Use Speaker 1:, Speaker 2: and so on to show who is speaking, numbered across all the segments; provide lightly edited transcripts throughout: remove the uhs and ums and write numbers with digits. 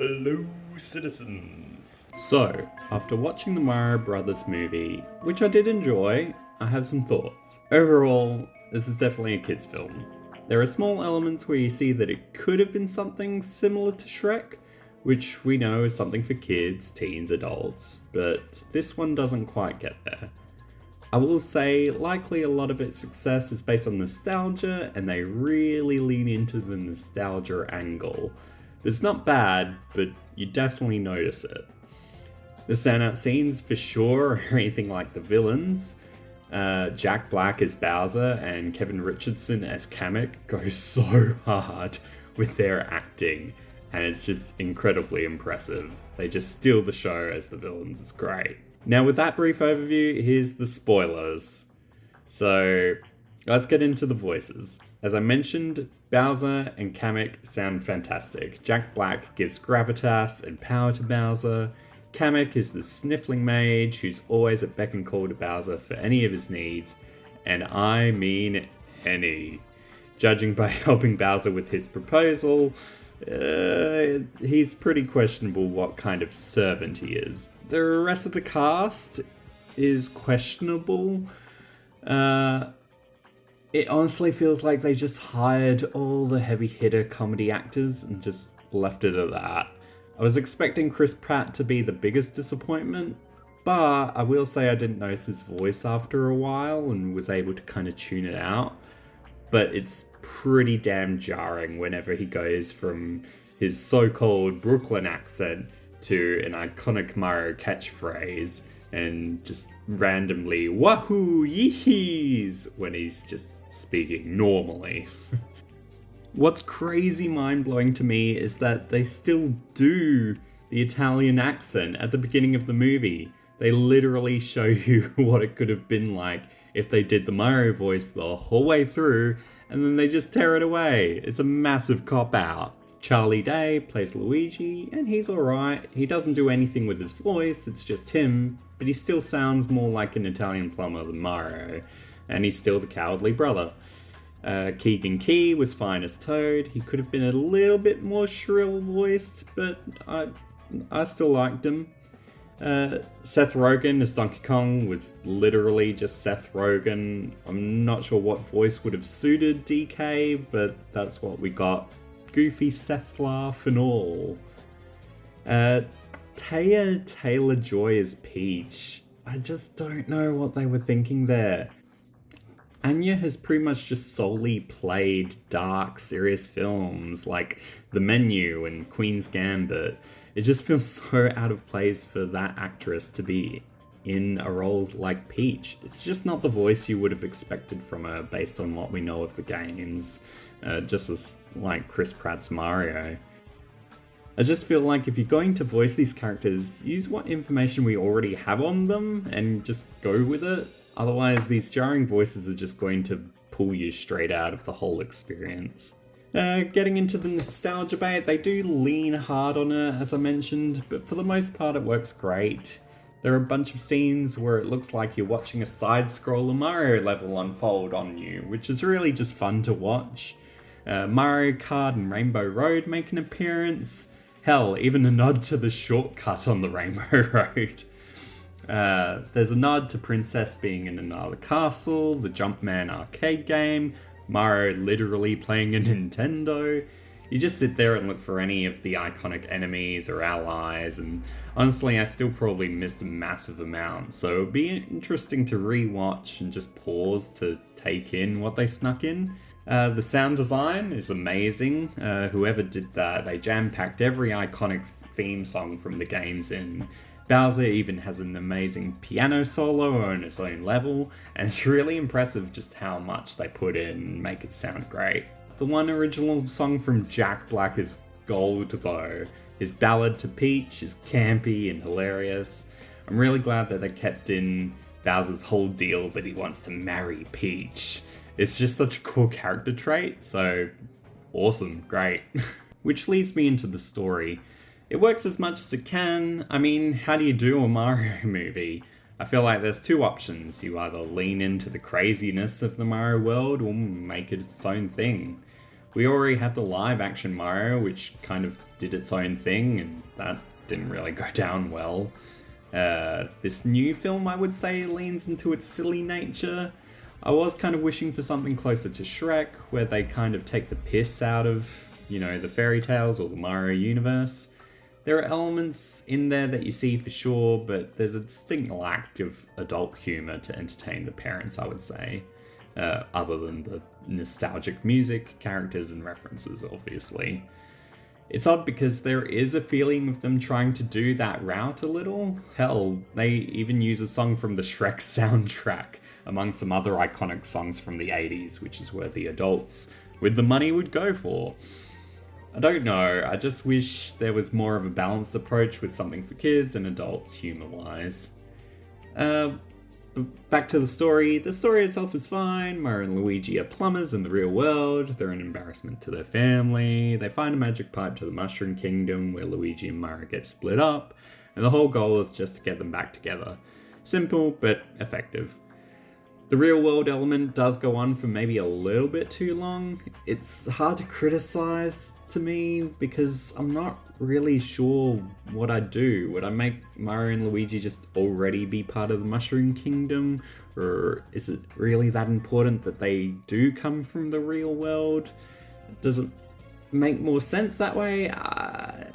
Speaker 1: Hello, citizens! So, after watching the Mario Brothers movie, which I did enjoy, I have some thoughts. Overall, this is definitely a kids' film. There are small elements where you see that it could have been something similar to Shrek, which we know is something for kids, teens, adults, but this one doesn't quite get there. I will say, likely a lot of its success is based on nostalgia, and they really lean into the nostalgia angle. It's not bad, but you definitely notice it. The standout scenes, for sure, are anything like the villains. Jack Black as Bowser and Kevin Richardson as Kamek go so hard with their acting, and it's just incredibly impressive. They just steal the show as the villains, it's great. Now with that brief overview, here's the spoilers. So let's get into the voices. As I mentioned, Bowser and Kamek sound fantastic. Jack Black gives gravitas and power to Bowser. Kamek is the sniffling mage who's always at beck and call to Bowser for any of his needs, and I mean any. Judging by helping Bowser with his proposal, he's pretty questionable what kind of servant he is. The rest of the cast is questionable. It honestly feels like they just hired all the heavy hitter comedy actors and just left it at that. I was expecting Chris Pratt to be the biggest disappointment, but I will say I didn't notice his voice after a while and was able to kind of tune it out. But it's pretty damn jarring whenever he goes from his so-called Brooklyn accent to an iconic Mario catchphrase and just randomly wahoo yeehees when he's just speaking normally. What's crazy mind-blowing to me is that they still do the Italian accent at the beginning of the movie. They literally show you what it could have been like if they did the Mario voice the whole way through, and then they just tear it away. It's a massive cop-out. Charlie Day plays Luigi, and he's alright. He doesn't do anything with his voice, it's just him, but he still sounds more like an Italian plumber than Mario, and he's still the cowardly brother. Keegan Key was fine as Toad. He could have been a little bit more shrill voiced, but I still liked him. Seth Rogen as Donkey Kong was literally just Seth Rogen. I'm not sure what voice would have suited DK, but that's what we got. Goofy Seth laugh and all. Taya Taylor-Joy as Peach. I just don't know what they were thinking there. Anya has pretty much just solely played dark, serious films like The Menu and Queen's Gambit. It just feels so out of place for that actress to be in a role like Peach. It's just not the voice you would have expected from her based on what we know of the games, just as like Chris Pratt's Mario. I just feel like if you're going to voice these characters, use what information we already have on them and just go with it. Otherwise, these jarring voices are just going to pull you straight out of the whole experience. Getting into the nostalgia bait, they do lean hard on it, as I mentioned, but for the most part it works great. There are a bunch of scenes where it looks like you're watching a side-scroller Mario level unfold on you, which is really just fun to watch. Mario Kart and Rainbow Road make an appearance. Hell, even a nod to the shortcut on the Rainbow Road. There's a nod to Princess being in another castle, the Jumpman arcade game, Mario literally playing a Nintendo. You just sit there and look for any of the iconic enemies or allies, and honestly I still probably missed a massive amount, so it'd be interesting to re-watch and just pause to take in what they snuck in. The sound design is amazing. Whoever did that, they jam-packed every iconic theme song from the games in. Bowser even has an amazing piano solo on its own level, and it's really impressive just how much they put in and make it sound great. The one original song from Jack Black is gold though. His ballad to Peach is campy and hilarious. I'm really glad that they kept in Bowser's whole deal that he wants to marry Peach. It's just such a cool character trait, so awesome, great. Which leads me into the story. It works as much as it can. I mean, how do you do a Mario movie? I feel like there's two options. You either lean into the craziness of the Mario world or make it its own thing. We already have the live action Mario, which kind of did its own thing, and that didn't really go down well. This new film, I would say, leans into its silly nature. I was kind of wishing for something closer to Shrek, where they kind of take the piss out of, the fairy tales or the Mario universe. There are elements in there that you see for sure, but there's a distinct lack of adult humour to entertain the parents, I would say. Other than the nostalgic music, characters, and references, obviously. It's odd because there is a feeling of them trying to do that route a little. Hell, they even use a song from the Shrek soundtrack, among some other iconic songs from the 80s, which is where the adults with the money would go for. I don't know, I just wish there was more of a balanced approach with something for kids and adults, humour-wise. Back to the story. The story itself is fine. Mario and Luigi are plumbers in the real world. They're an embarrassment to their family. They find a magic pipe to the Mushroom Kingdom where Luigi and Mario get split up, and the whole goal is just to get them back together. Simple, but effective. The real world element does go on for maybe a little bit too long. It's hard to criticize to me because I'm not really sure what I'd do. Would I make Mario and Luigi just already be part of the Mushroom Kingdom? Or is it really that important that they do come from the real world? Does it make more sense that way? I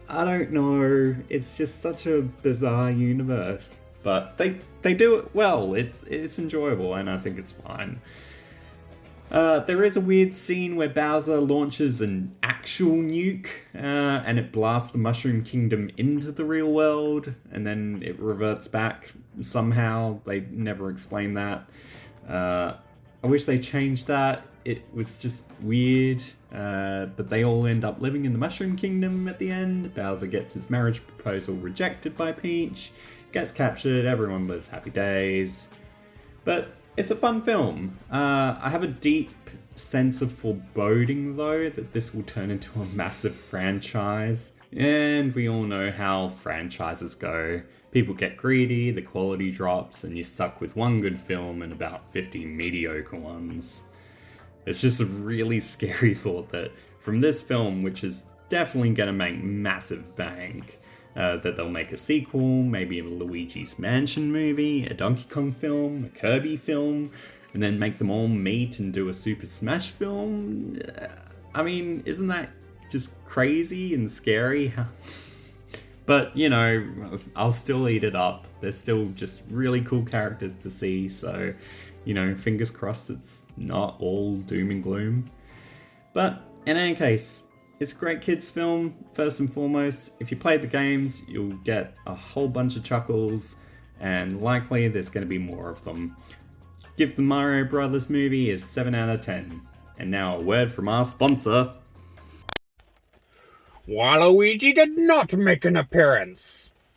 Speaker 1: don't know. It's just such a bizarre universe. But they do it well. It's enjoyable, and I think it's fine. There is a weird scene where Bowser launches an actual nuke, and it blasts the Mushroom Kingdom into the real world, and then it reverts back somehow. They never explain that. I wish they changed that. It was just weird, but they all end up living in the Mushroom Kingdom at the end. Bowser gets his marriage proposal rejected by Peach, gets captured, everyone lives happy days. But it's a fun film. I have a deep sense of foreboding, though, that this will turn into a massive franchise. And we all know how franchises go. People get greedy, the quality drops, and you're stuck with one good film and about 50 mediocre ones. It's just a really scary thought that from this film, which is definitely going to make massive bank, that they'll make a sequel, maybe a Luigi's Mansion movie, a Donkey Kong film, a Kirby film, and then make them all meet and do a Super Smash film. I mean, isn't that just crazy and scary? But, I'll still eat it up. They're still just really cool characters to see, so, fingers crossed it's not all doom and gloom. But, in any case, it's a great kids film, first and foremost. If you play the games, you'll get a whole bunch of chuckles, and likely there's going to be more of them. Give the Mario Brothers movie a 7 out of 10. And now a word from our sponsor.
Speaker 2: Waluigi did not make an appearance.